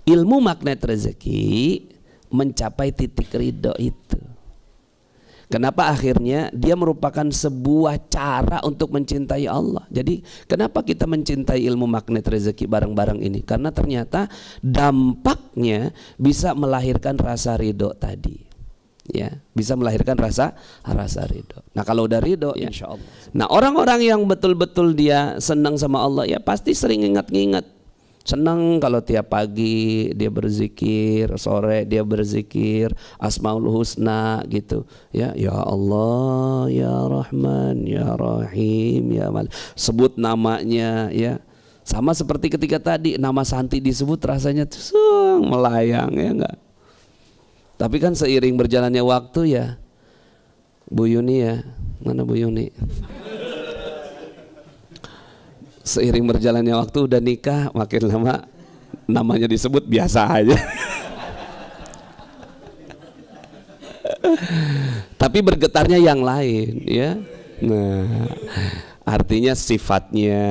ilmu magnet rezeki mencapai titik ridho itu. Kenapa akhirnya dia merupakan sebuah cara untuk mencintai Allah. Jadi kenapa kita mencintai ilmu magnet rezeki bareng-bareng ini? Karena ternyata dampaknya bisa melahirkan rasa ridho tadi. Ya, bisa melahirkan rasa ridho. Nah kalau udah ridho, ya, insya Allah. Nah orang-orang yang betul-betul dia senang sama Allah, ya pasti sering ingat-ingat. Senang kalau tiap pagi dia berzikir, sore dia berzikir Asmaul Husna gitu. Ya Allah, ya Rahman, ya Rahim, ya Malik. Sebut namanya ya. Sama seperti ketika tadi nama Santi disebut rasanya tuh melayang ya enggak. Tapi kan seiring berjalannya waktu ya, Bu Yuni ya, mana Bu Yuni? Seiring berjalannya waktu udah nikah, makin lama namanya disebut biasa aja. Tapi bergetarnya yang lain ya. Nah, artinya sifatnya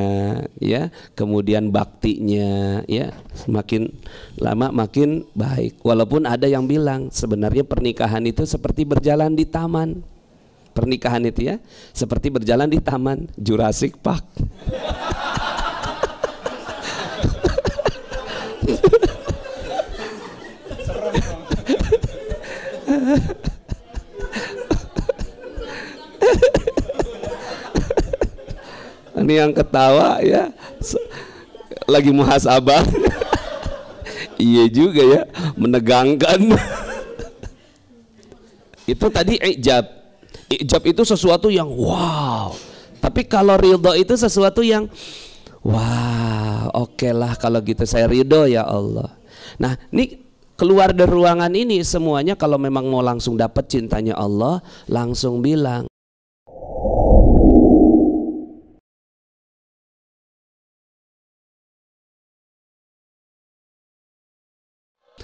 ya, kemudian baktinya ya, semakin lama makin baik. Walaupun ada yang bilang sebenarnya pernikahan itu seperti berjalan di taman. Pernikahan itu ya seperti berjalan di taman Jurassic Park. Ini yang ketawa ya lagi muhasabah. Iya juga ya, menegangkan. Itu tadi ijab. Ijab itu sesuatu yang wow. Tapi kalau ridho itu sesuatu yang wow, oke lah kalau gitu saya ridho ya Allah. Nah ini keluar dari ruangan ini semuanya kalau memang mau langsung dapat cintanya Allah, langsung bilang.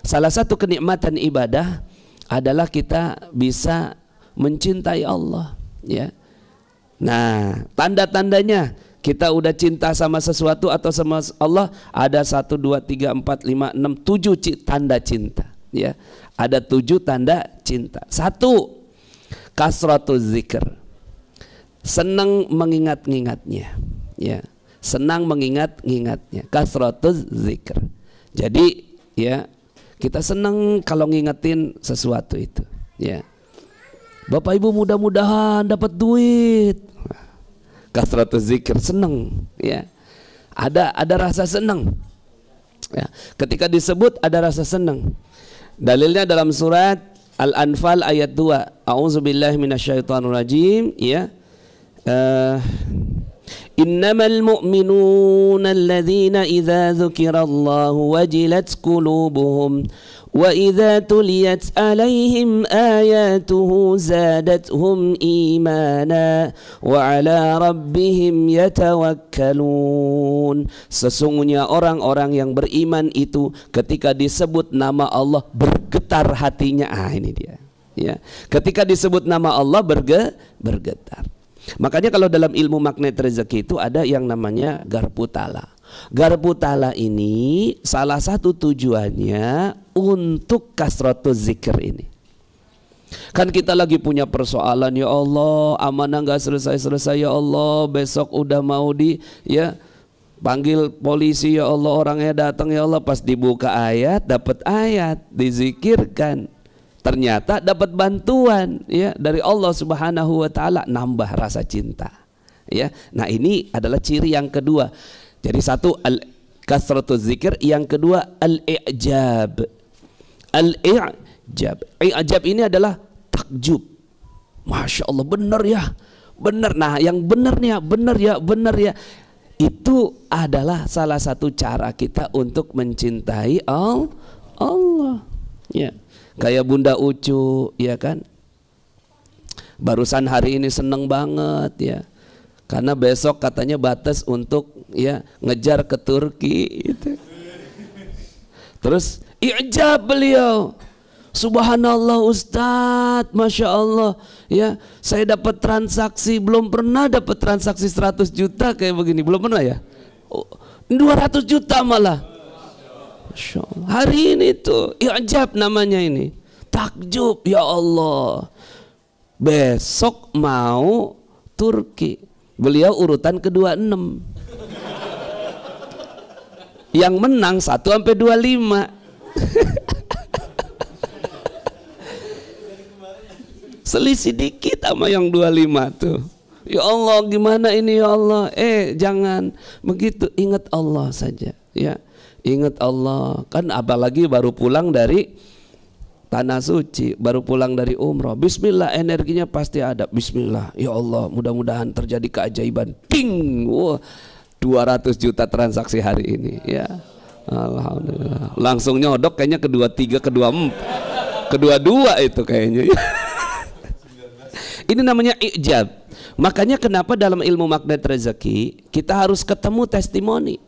Salah satu kenikmatan ibadah adalah kita bisa mencintai Allah ya. Nah tanda-tandanya kita udah cinta sama sesuatu atau sama Allah ada 1, 2, 3, 4, 5, 6, 7 tanda cinta ya. Ada 7 tanda cinta. 1, kasratuz zikr, senang mengingat-ingatnya ya, senang mengingat-ingatnya, kasratuz zikr. Jadi ya kita senang kalau ngingetin sesuatu itu ya. Bapak Ibu mudah-mudahan dapat duit, kasratuz zikir, senang ya. Ada rasa senang ya. Ketika disebut ada rasa senang. Dalilnya dalam surat Al-Anfal ayat 2. A'udzubillahi minasyaitonirrajim ya. Innamal mu'minuna alladzina idza dzukirallahu wajilat qulubuhum wa idza tuliyat alaihim ayatuhu zadatuhum imana wa ala rabbihim yatawakkalun. Sesungguhnya orang-orang yang beriman itu ketika disebut nama Allah bergetar hatinya. Ini dia ya. Ketika disebut nama Allah bergetar. Makanya kalau dalam ilmu magnet rezeki itu ada yang namanya garpu tala. Garpu tala ini salah satu tujuannya untuk kasratuz zikir ini. Kan kita lagi punya persoalan, ya Allah, amanah nggak selesai-selesai ya Allah, besok udah mau panggil polisi ya Allah, orangnya datang ya Allah, pas dibuka ayat, dapat ayat, dizikirkan. Ternyata dapat bantuan ya dari Allah Subhanahu wa taala, nambah rasa cinta. Ya. Nah, ini adalah ciri yang kedua. Jadi 1 kasratuz zikir, yang kedua al-i'jab. Al-i'jab. I'jab ini adalah takjub. Masya Allah, benar ya. Benar. Nah, yang benarnya benar ya. Itu adalah salah satu cara kita untuk mencintai Allah. Ya. Kayak Bunda Ucu ya kan, barusan hari ini seneng banget ya, karena besok katanya batas untuk ya ngejar ke Turki gitu. Terus i'jab beliau, subhanallah Ustadz, Masya Allah ya, saya dapat transaksi, belum pernah dapat transaksi 100 juta kayak begini, belum pernah ya, 200 juta malah Masya Allah. Hari ini tuh i'jab namanya ini, takjub, ya Allah. Besok mau Turki, beliau urutan ke-26. Yang menang 1 sampai 25. Selisih dikit sama yang 25 tuh. Ya Allah, gimana ini ya Allah? Jangan begitu, ingat Allah saja ya. Ingat Allah. Kan apalagi baru pulang dari tanah suci, baru pulang dari umroh. Bismillah, energinya pasti ada. Bismillah, ya Allah, mudah-mudahan terjadi keajaiban. Ting, wah, 200 juta transaksi hari ini ya. Alhamdulillah. Langsung nyodok kayaknya ke-23, ke-24, ke-22 itu kayaknya. Ini namanya i'jab. Makanya kenapa dalam ilmu magnet rezeki kita harus ketemu testimoni.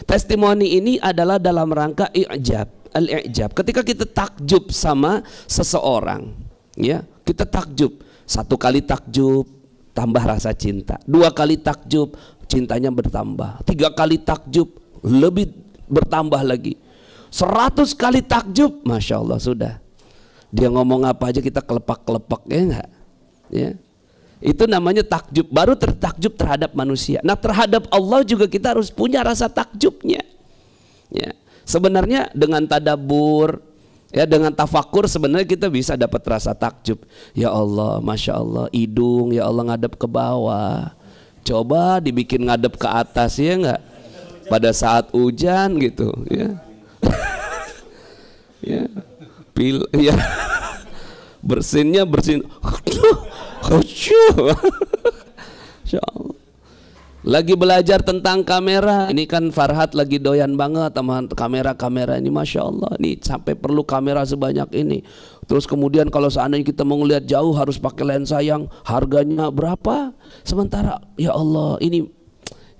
Testimoni ini adalah dalam rangka i'jab, al-i'jab. Ketika kita takjub sama seseorang, ya, kita takjub. 1 kali takjub tambah rasa cinta, 2 kali takjub cintanya bertambah, 3 kali takjub lebih bertambah lagi, 100 kali takjub, masya Allah sudah. Dia ngomong apa aja kita kelepak-kelepak, ya enggak? Ya. Itu namanya takjub, baru tertakjub terhadap manusia. Nah, terhadap Allah juga kita harus punya rasa takjubnya. Ya. Sebenarnya dengan tadabbur, ya, dengan tafakur sebenarnya kita bisa dapat rasa takjub. Ya Allah, masya Allah, hidung ya Allah ngadep ke bawah. Coba dibikin ngadep ke atas, ya enggak? Pada saat hujan gitu, ya. Ya. Ya. Bersinnya bersin. Insya Allah. Lagi belajar tentang kamera, ini kan Farhat lagi doyan banget sama kamera ini, masya Allah, ini sampai perlu kamera sebanyak ini. Terus kemudian kalau seandainya kita mau ngelihat jauh harus pakai lensa yang harganya berapa, sementara ya Allah ini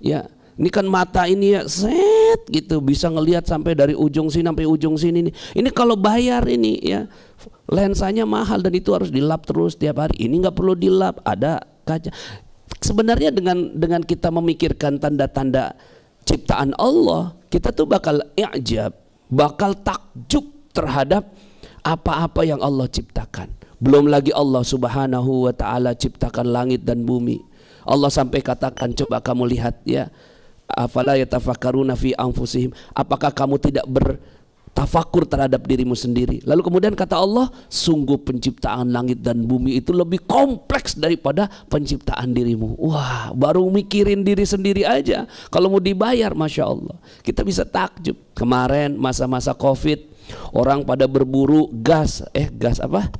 ya, ini kan mata ini ya set gitu bisa ngelihat sampai dari ujung sini sampai ujung sini. Ini kalau bayar ini ya lensanya mahal dan itu harus dilap terus tiap hari. Ini nggak perlu dilap, ada kaca. Sebenarnya dengan kita memikirkan tanda-tanda ciptaan Allah, kita tuh bakal i'jab, bakal takjub terhadap apa-apa yang Allah ciptakan. Belum lagi Allah Subhanahu wa taala ciptakan langit dan bumi. Allah sampai katakan, coba kamu lihat ya, afala yatafakkaruna fi anfusihim, apakah kamu tidak bertafakur terhadap dirimu sendiri? Lalu kemudian kata Allah, sungguh penciptaan langit dan bumi itu lebih kompleks daripada penciptaan dirimu. Wah, baru mikirin diri sendiri aja kalau mau dibayar, masya Allah, kita bisa takjub. Kemarin masa-masa Covid, orang pada berburu gas apa?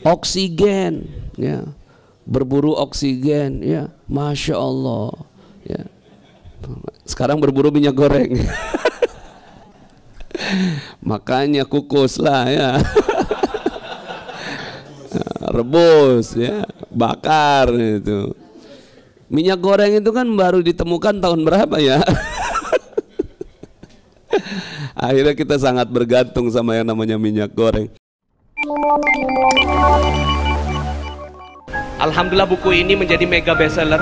Oksigen, ya, berburu oksigen, ya, masya Allah, ya. Sekarang berburu minyak goreng. Makanya kukus lah ya. Rebus ya, bakar itu. Minyak goreng itu kan baru ditemukan tahun berapa ya? Akhirnya kita sangat bergantung sama yang namanya minyak goreng. Alhamdulillah buku ini menjadi mega bestseller,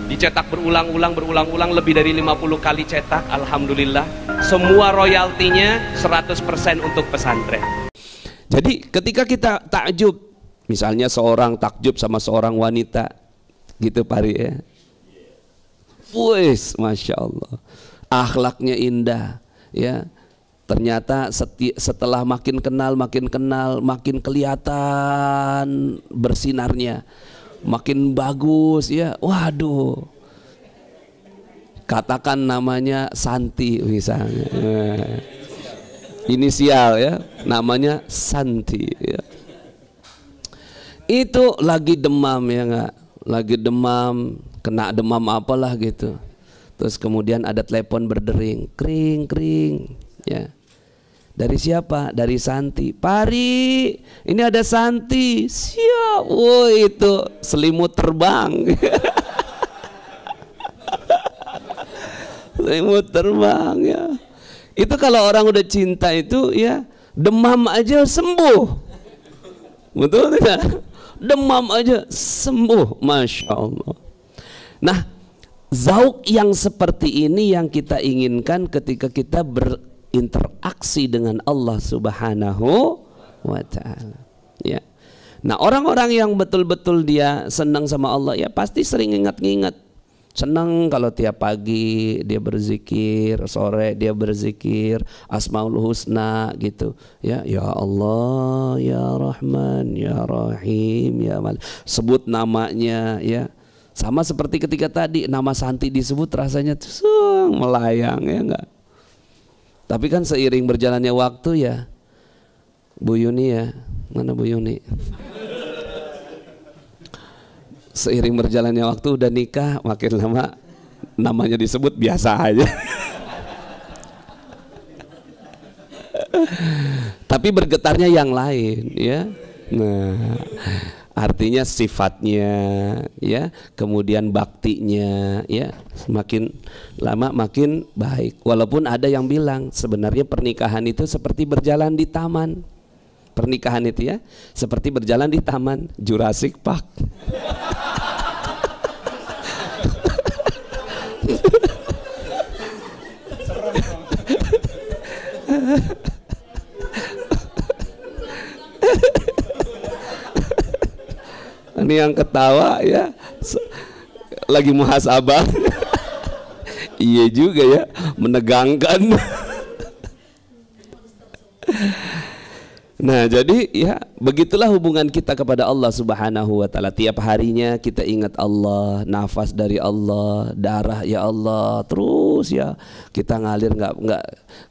dicetak berulang-ulang lebih dari 50 kali cetak. Alhamdulillah, semua royaltinya 100% untuk pesantren. Jadi ketika kita takjub, misalnya seorang takjub sama seorang wanita gitu Pari ya, wis, masya Allah, akhlaknya indah ya. Ternyata setelah makin kenal, makin kelihatan bersinarnya, makin bagus ya. Waduh, katakan namanya Santi misalnya, inisial ya, namanya Santi ya. Itu lagi demam ya enggak, lagi demam, kena demam apalah gitu. Terus kemudian ada telepon berdering, kring kring ya. Dari siapa? Dari Santi. Pari, ini ada Santi. Siap. Oh, itu selimut terbang. Selimut terbang ya. Itu kalau orang udah cinta itu ya, demam aja sembuh. Betul tidak? Demam aja sembuh, masya Allah. Nah, zauk yang seperti ini yang kita inginkan ketika kita interaksi dengan Allah Subhanahu wa ta'ala, ya. Nah, orang-orang yang betul-betul dia senang sama Allah, ya pasti sering ingat-ingat. Senang kalau tiap pagi dia berzikir, sore dia berzikir Asmaul Husna gitu. Ya Allah, ya Rahman, ya Rahim, ya Malik. Sebut namanya, ya. Sama seperti ketika tadi nama Santi disebut rasanya tuh melayang, ya enggak? Tapi kan seiring berjalannya waktu, ya Bu Yuni, ya. Mana Bu Yuni? Seiring berjalannya waktu udah nikah, makin lama namanya disebut biasa aja. Tapi bergetarnya yang lain, ya. Nah, artinya sifatnya, ya, kemudian baktinya, ya, semakin lama makin baik. Walaupun ada yang bilang sebenarnya pernikahan itu seperti berjalan di taman. Pernikahan itu, ya, seperti berjalan di taman Jurassic Park. Ini yang ketawa, ya, lagi muhasabah. Iya juga, ya, menegangkan. Nah, jadi ya begitulah hubungan kita kepada Allah Subhanahu wa ta'ala. Tiap harinya kita ingat Allah, nafas dari Allah, darah ya Allah, terus ya kita ngalir,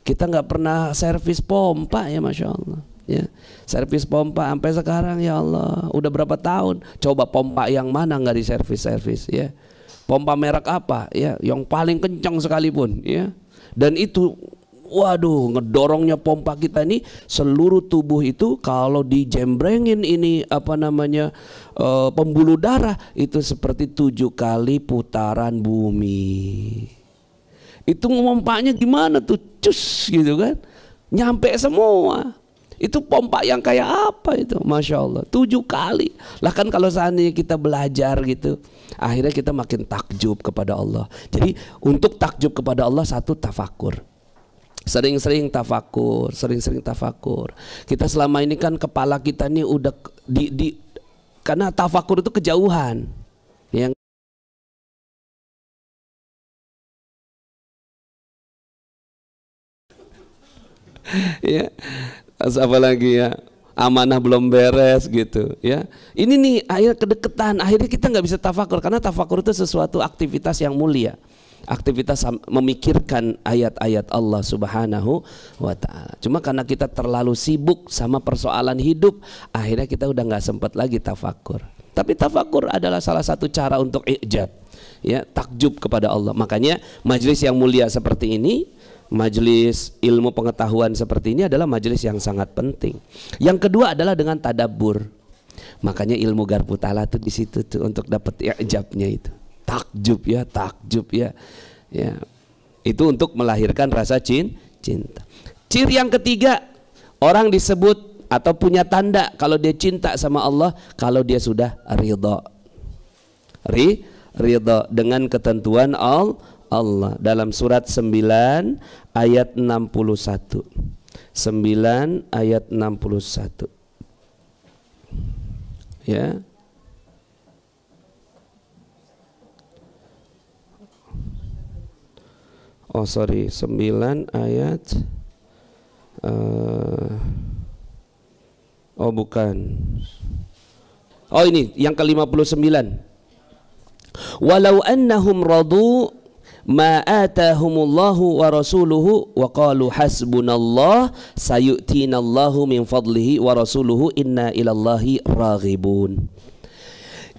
kita nggak pernah servis pompa, ya Masya Allah, ya. Servis pompa sampai sekarang, ya Allah, udah berapa tahun? Coba pompa yang mana nggak diservis, ya. Pompa merek apa, ya, yang paling kencang sekalipun, ya. Dan itu, waduh, ngedorongnya pompa kita ini seluruh tubuh itu kalau dijembrengin ini pembuluh darah itu seperti 7 kali putaran bumi. Itu pompanya gimana tuh, cus gitu kan, nyampe semua. Itu pompa yang kayak apa itu, Masya Allah, 7 kali. Lah kan kalau seandainya kita belajar gitu, akhirnya kita makin takjub kepada Allah. Jadi untuk takjub kepada Allah, satu, tafakur. Sering-sering tafakur, sering-sering tafakur. Kita selama ini kan kepala kita ini udah karena tafakur itu kejauhan. Yang ya, apa lagi, ya, amanah belum beres gitu, ya. Ini nih akhirnya kedekatan, akhirnya kita nggak bisa tafakur karena tafakur itu sesuatu aktivitas yang mulia. Aktivitas memikirkan ayat-ayat Allah Subhanahu wa ta'ala. Cuma karena kita terlalu sibuk sama persoalan hidup, akhirnya kita udah nggak sempat lagi tafakur. Tapi tafakur adalah salah satu cara untuk i'jab, ya, takjub kepada Allah. Makanya majelis yang mulia seperti ini, majelis ilmu pengetahuan seperti ini adalah majelis yang sangat penting. Yang kedua adalah dengan tadabbur. Makanya ilmu garpu ta'ala tuh di situ tuh untuk dapat i'jabnya itu. Takjub, ya, takjub, ya, ya. Itu untuk melahirkan rasa cinta. Ciri yang ketiga, orang disebut atau punya tanda kalau dia cinta sama Allah kalau dia sudah ridha. Ridha dengan ketentuan Allah dalam surat 9 ayat 61. 9 ayat 61. Ya. Oh sorry, 9 ayat oh bukan. Oh ini yang ke-59. Walau annahum radu ma atahumullahu wa rasuluhu wa qalu hasbunallah sayu'tinallahu min fadlihi wa rasuluhu inna ilallahi raghibun.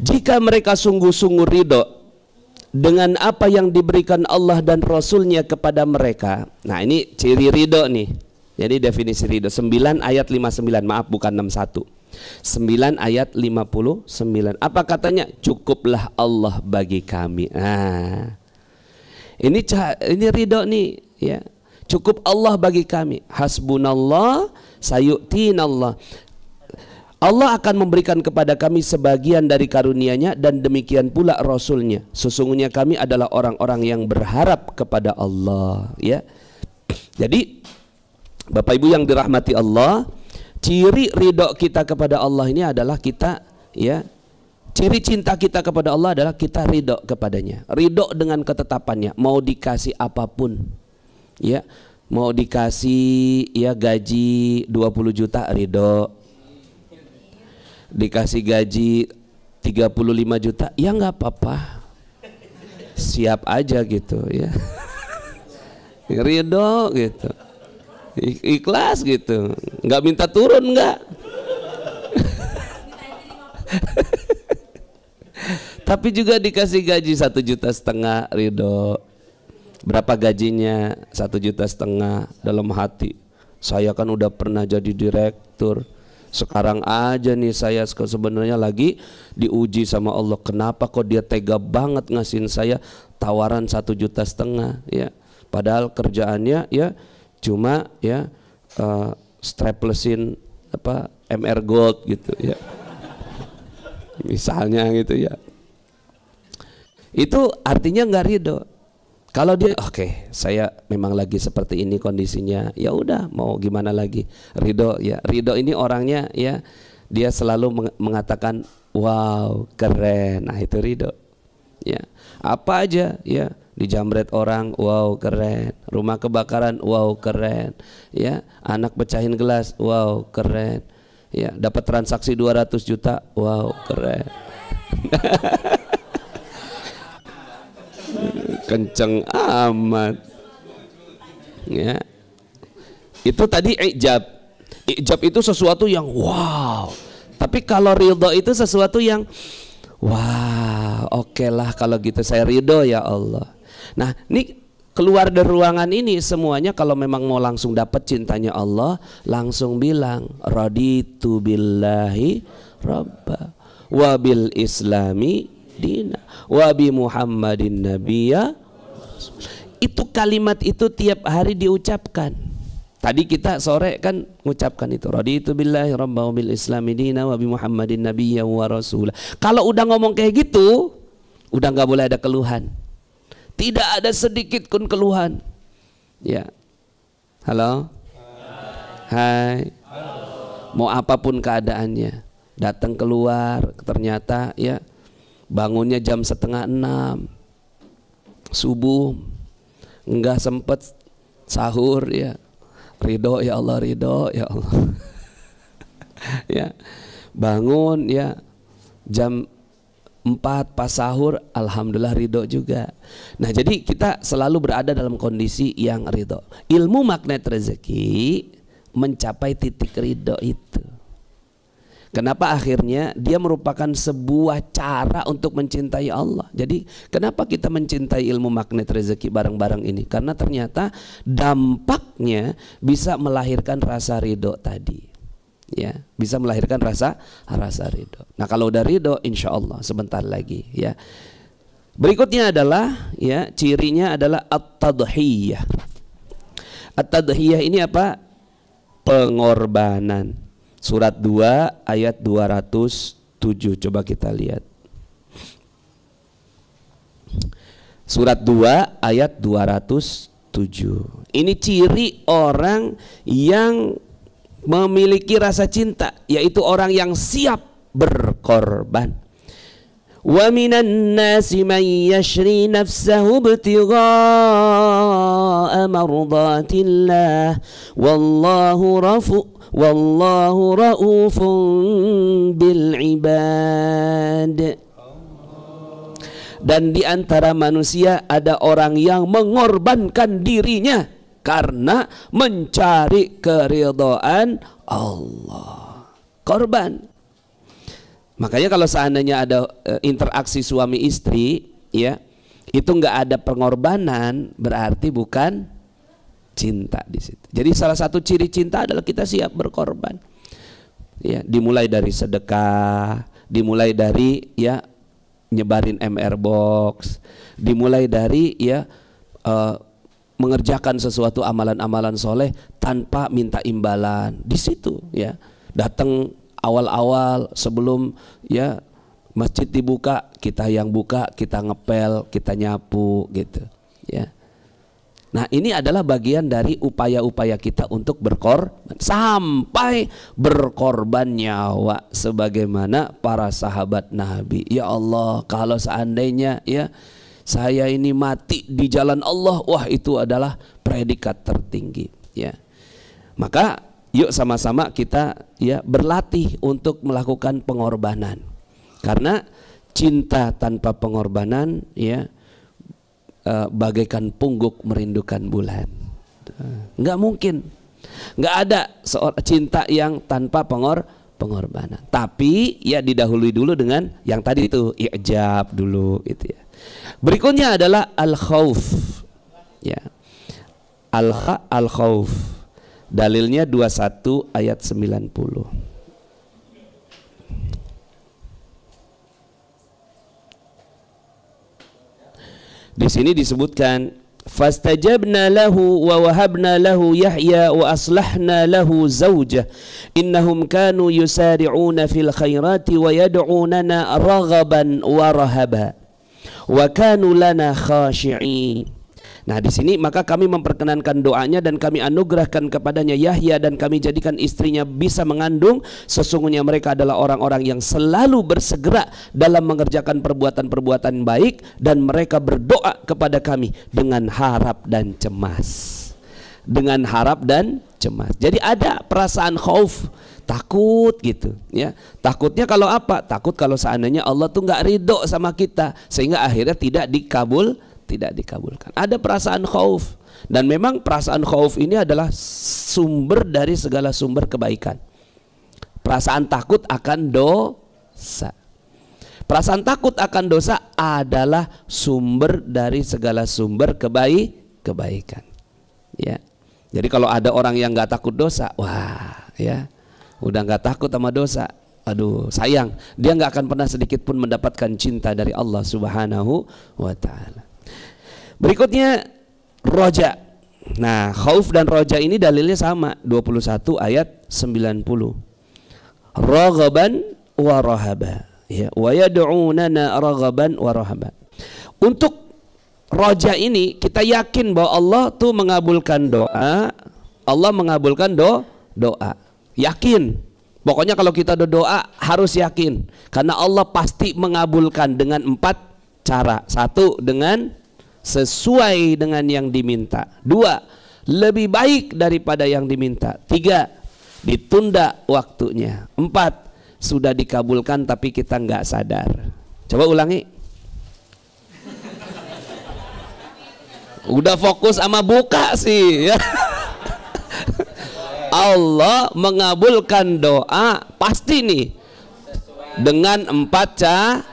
Jika mereka sungguh-sungguh ridho dengan apa yang diberikan Allah dan Rasulnya kepada mereka. Nah ini ciri ridho nih. Jadi definisi ridho 9 ayat 59, maaf bukan 61. 9 ayat 59. Apa katanya? Cukuplah Allah bagi kami. Nah, ini ridho nih, ya. Cukup Allah bagi kami. Hasbunallah sayu'tinallah. Allah akan memberikan kepada kami sebagian dari karunia-Nya dan demikian pula Rasul-Nya. Sesungguhnya kami adalah orang-orang yang berharap kepada Allah, ya. Jadi Bapak Ibu yang dirahmati Allah, ciri ridho kita kepada Allah ini adalah kita, ya, ciri cinta kita kepada Allah adalah kita ridho kepadanya, ridho dengan ketetapannya. Mau dikasih apapun, ya, mau dikasih ya gaji 20 juta ridho, dikasih gaji 35 juta ya nggak apa-apa, siap aja gitu ya. Ridho gitu, ikhlas gitu, nggak minta turun, nggak. Tapi juga dikasih gaji 1,5 juta ridho. Berapa gajinya? 1,5 juta. Dalam hati, saya kan udah pernah jadi direktur, sekarang aja nih saya sebenarnya lagi diuji sama Allah. Kenapa kok dia tega banget ngasihin saya tawaran 1,5 juta ya? Padahal kerjaannya ya cuma ya straplesin apa MR Gold gitu ya, misalnya gitu ya. Itu artinya nggak ridho. Kalau dia oke, saya memang lagi seperti ini kondisinya, ya udah mau gimana lagi, ridho ya. Ridho ini orangnya ya, dia selalu mengatakan wow keren. Nah itu ridho ya. Apa aja ya, dijamret orang, wow keren. Rumah kebakaran, wow keren. Ya, anak pecahin gelas, wow keren. Ya, dapat transaksi 200 juta, wow keren. Kenceng amat. Ya. Itu tadi ijab. Ijab itu sesuatu yang wow. Tapi kalau ridho itu sesuatu yang wah, oke lah kalau gitu saya ridho ya Allah. Nah, ini keluar dari ruangan ini semuanya kalau memang mau langsung dapat cintanya Allah, langsung bilang raditu billahi rabba wa bil islami dina wa bi Muhammadin nabiyya. Itu kalimat itu tiap hari diucapkan. Tadi kita sore kan mengucapkan itu, raditu billahi rabba wa bil islami dina wa bi Muhammadin nabiyya wa rasulah. Kalau udah ngomong kayak gitu, udah nggak boleh ada keluhan. Tidak ada sedikit pun keluhan. Ya. Halo? Hai. Mau apapun keadaannya, datang keluar ternyata ya bangunnya jam 5:30 subuh, enggak sempet sahur ya. Ridho ya Allah, ridho ya Allah. Ya, bangun ya jam 4 pas sahur, alhamdulillah ridho juga. Nah jadi kita selalu berada dalam kondisi yang ridho. Ilmu magnet rezeki mencapai titik ridho itu. Kenapa akhirnya dia merupakan sebuah cara untuk mencintai Allah. Jadi kenapa kita mencintai ilmu magnet rezeki bareng-bareng ini? Karena ternyata dampaknya bisa melahirkan rasa ridho tadi. Ya, bisa melahirkan rasa ridho. Nah kalau udah ridho, insya Allah sebentar lagi ya. Berikutnya adalah ya, cirinya adalah at-tadhiyah. At-tadhiyah ini apa? Pengorbanan. Surat 2 ayat 207, coba kita lihat. Surat 2 ayat 207. Ini ciri orang yang memiliki rasa cinta, yaitu orang yang siap berkorban. Wa minan nasi man yashri nafsahu ibtigha'a mardatillah wallahu raufun bil ibad. Dan di antara manusia ada orang yang mengorbankan dirinya karena mencari keridhaan Allah. Korban. Makanya kalau seandainya ada interaksi suami istri, ya, itu nggak ada pengorbanan, berarti bukan cinta di situ. Jadi salah satu ciri cinta adalah kita siap berkorban. Ya, dimulai dari sedekah, dimulai dari ya nyebarin MR box, dimulai dari ya mengerjakan sesuatu amalan-amalan soleh tanpa minta imbalan. Di situ ya, datang awal-awal sebelum ya masjid dibuka, kita yang buka, kita ngepel, kita nyapu gitu ya. Nah, ini adalah bagian dari upaya-upaya kita untuk berkorban, sampai berkorban nyawa sebagaimana para sahabat Nabi. Ya Allah, kalau seandainya ya saya ini mati di jalan Allah, wah itu adalah predikat tertinggi ya. Maka yuk sama-sama kita ya berlatih untuk melakukan pengorbanan. Karena cinta tanpa pengorbanan ya bagaikan pungguk merindukan bulan. Nggak mungkin, nggak ada cinta yang tanpa pengorbanan. Tapi ya didahului dulu dengan yang tadi itu i'jab dulu itu ya. Berikutnya adalah al-khauf ya. Al-khauf dalilnya 21 ayat 90. Di sini disebutkan fastajabna lahu wa wahabna lahu Yahya wa aslahna lahu zawjah innahum kanu yusari'una fil khairati wa yad'unana raghaban wa rahaba wa kanu lana khashi'in. Nah, di sini maka kami memperkenankan doanya dan kami anugerahkan kepadanya Yahya dan kami jadikan istrinya bisa mengandung. Sesungguhnya mereka adalah orang-orang yang selalu bersegera dalam mengerjakan perbuatan-perbuatan baik dan mereka berdoa kepada kami dengan harap dan cemas. Dengan harap dan cemas. Jadi ada perasaan khauf, takut gitu ya. Takutnya kalau apa? Takut kalau seandainya Allah tuh nggak ridho sama kita sehingga akhirnya tidak dikabulkan. Ada perasaan khauf, dan memang perasaan khauf ini adalah sumber dari segala sumber kebaikan. Perasaan takut akan dosa. Perasaan takut akan dosa adalah sumber dari segala sumber kebaikan. Ya. Jadi kalau ada orang yang nggak takut dosa, wah ya, udah nggak takut sama dosa. Aduh, sayang, dia nggak akan pernah sedikit pun mendapatkan cinta dari Allah Subhanahu wa Ta'ala. Berikutnya roja. Nah, khauf dan roja ini dalilnya sama, 21 ayat 90. Raghaban wa rahaba. Ya, wa yad'unana raghaban wa rahaba. Untuk roja ini kita yakin bahwa Allah tuh mengabulkan doa. Allah mengabulkan doa. Yakin. Pokoknya kalau kita doa harus yakin, karena Allah pasti mengabulkan dengan 4 cara. 1, dengan sesuai dengan yang diminta. 2, lebih baik daripada yang diminta. 3, ditunda waktunya. 4, sudah dikabulkan tapi kita nggak sadar. Coba ulangi. Udah fokus sama buka sih ya. Allah mengabulkan doa pasti nih dengan 4 cara.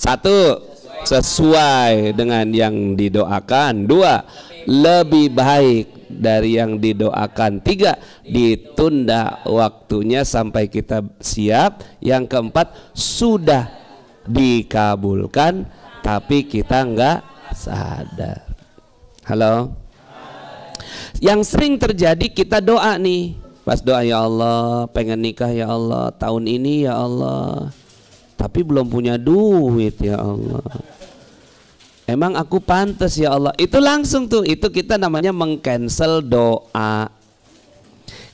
1, sesuai dengan yang didoakan. 2, lebih baik dari yang didoakan. 3, ditunda waktunya sampai kita siap. Yang keempat, sudah dikabulkan tapi kita nggak sadar. Halo. Yang sering terjadi kita doa nih, pas doa ya Allah pengen nikah ya Allah tahun ini ya Allah, tapi belum punya duit ya Allah. Emang aku pantas ya Allah? Itu langsung tuh, itu kita namanya mengcancel doa.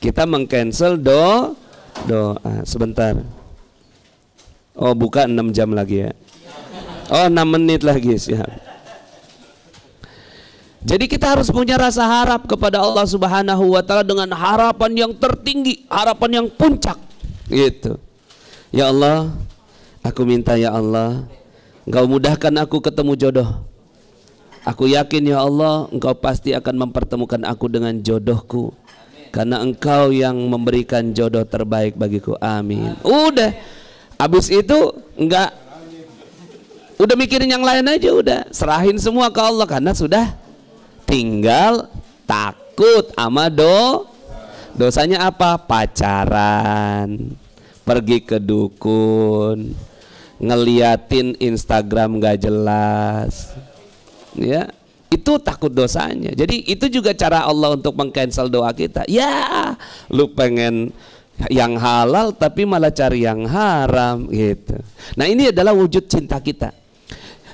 Kita mengcancel doa. Sebentar. Oh, buka 6 jam lagi ya. Oh, 6 menit lagi siap. Jadi kita harus punya rasa harap kepada Allah Subhanahu wa Ta'ala dengan harapan yang tertinggi, harapan yang puncak gitu. Ya Allah, aku minta ya Allah, Engkau mudahkan aku ketemu jodoh. Aku yakin ya Allah, Engkau pasti akan mempertemukan aku dengan jodohku, karena Engkau yang memberikan jodoh terbaik bagiku. Amin. Udah, habis itu enggak, udah mikirin yang lain aja, udah serahin semua ke Allah, karena sudah tinggal takut sama dosanya apa? Pacaran, pergi ke dukun, ngeliatin Instagram gak jelas, ya itu takut dosanya. Jadi itu juga cara Allah untuk mengcancel doa kita. Ya, lu pengen yang halal tapi malah cari yang haram gitu. Nah, ini adalah wujud cinta kita.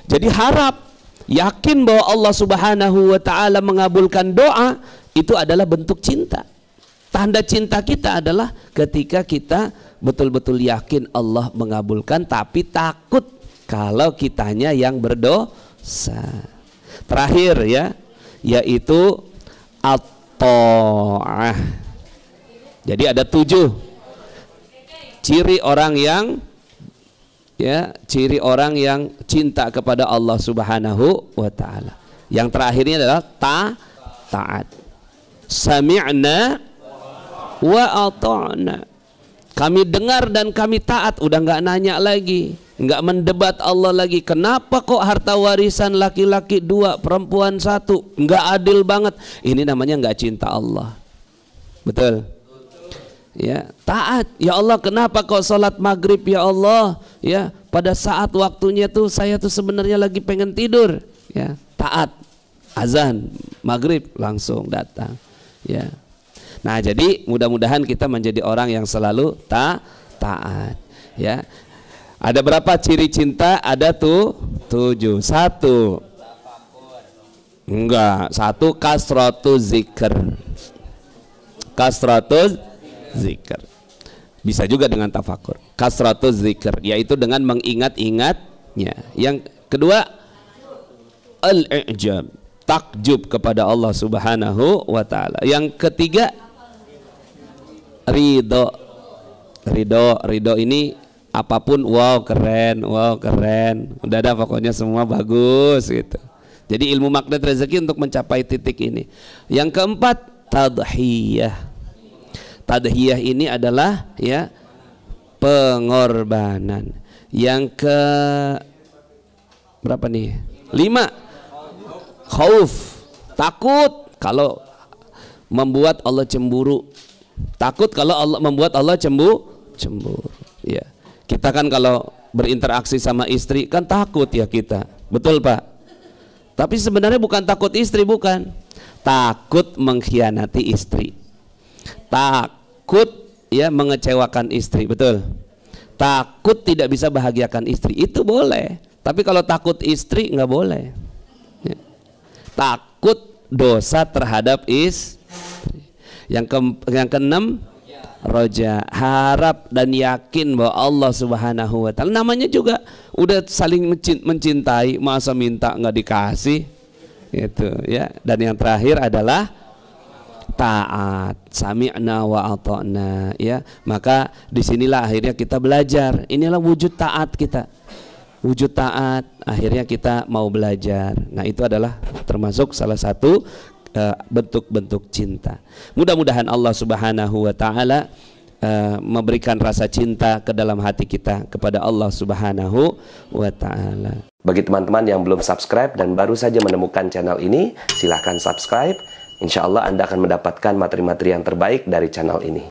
Jadi harap yakin bahwa Allah Subhanahu wa ta'ala mengabulkan doa, itu adalah bentuk cinta. Tanda cinta kita adalah ketika kita betul-betul yakin Allah mengabulkan, tapi takut kalau kitanya yang berdosa. Terakhir ya, yaitu at-ta'ah. Jadi ada 7 ciri orang yang ciri orang yang cinta kepada Allah Subhanahu wa ta'ala. Yang terakhirnya adalah taat. Sami'na wa ata'na. Kami dengar dan kami taat. Udah nggak nanya lagi, nggak mendebat Allah lagi. Kenapa kok harta warisan laki-laki 2, perempuan 1? Nggak adil banget. Ini namanya nggak cinta Allah. Betul? Ya, taat. Ya Allah, kenapa kok sholat maghrib ya Allah? Ya, pada saat waktunya tuh saya tuh sebenarnya lagi pengen tidur. Ya, taat. Azan maghrib langsung datang. Ya. Nah, jadi mudah-mudahan kita menjadi orang yang selalu taat. Ya. Ada berapa ciri cinta? Ada tuh 7. 1. Enggak, 1 kasratuz zikr. Kasratuz zikr. Bisa juga dengan tafakur. Kasratuz zikr, yaitu dengan mengingat-ingatnya. Yang kedua, al-i'jab, takjub kepada Allah Subhanahu wa ta'ala. Yang ketiga, ridho. Ridho ini apapun, wow keren, udah ada pokoknya semua bagus gitu. Jadi ilmu magnet rezeki untuk mencapai titik ini. Yang keempat, tadhiyah. Tadhiyah ini adalah ya pengorbanan. Yang ke berapa nih? 5, khauf, takut kalau membuat Allah cemburu. Takut kalau Allah membuat Allah cemburu. Ya. Kita kan kalau berinteraksi sama istri kan takut ya kita. Betul Pak? Tapi sebenarnya bukan takut istri, bukan. Takut mengkhianati istri. Takut ya mengecewakan istri, betul. Takut tidak bisa bahagiakan istri, itu boleh. Tapi kalau takut istri nggak boleh. Ya. Takut dosa terhadap istri. Yang keenam, roja, harap dan yakin bahwa Allah Subhanahu wa ta'ala, namanya juga udah saling mencintai, masa minta nggak dikasih gitu ya. Dan yang terakhir adalah taat, sami'na wa ata'na ya. Maka disinilah akhirnya kita belajar, inilah wujud taat kita, wujud taat. Akhirnya kita mau belajar. Nah, itu adalah termasuk salah satu bentuk-bentuk cinta. Mudah-mudahan Allah Subhanahu wa ta'ala memberikan rasa cinta ke dalam hati kita kepada Allah Subhanahu wa ta'ala. Bagi teman-teman yang belum subscribe dan baru saja menemukan channel ini, silahkan subscribe. Insya Allah Anda akan mendapatkan materi-materi yang terbaik dari channel ini.